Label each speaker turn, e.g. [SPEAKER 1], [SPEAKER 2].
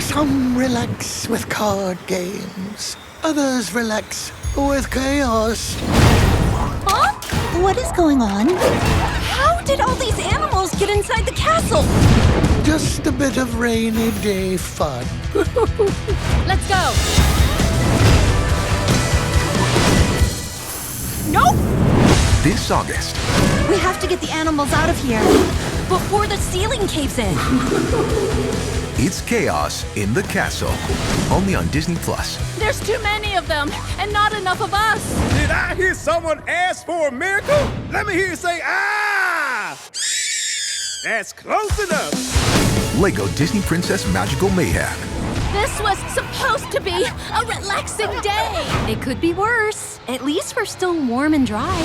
[SPEAKER 1] Some relax with card games. Others relax with chaos.
[SPEAKER 2] Huh? What is going on? How did all these animals get inside the castle?
[SPEAKER 1] Just a bit of rainy day fun.
[SPEAKER 2] Let's go. Nope!
[SPEAKER 3] This August,
[SPEAKER 2] We have to get the animals out of here before the ceiling caves in.
[SPEAKER 3] it's chaos in the castle. Only on Disney+.
[SPEAKER 2] There's too many of them and not enough of us.
[SPEAKER 4] Did I hear someone ask for a miracle? Let me hear you say, ah! That's close enough.
[SPEAKER 3] Lego Disney Princess Magical Mayhem.
[SPEAKER 2] This was supposed to be a relaxing day. It could be worse. At least we're still warm and dry.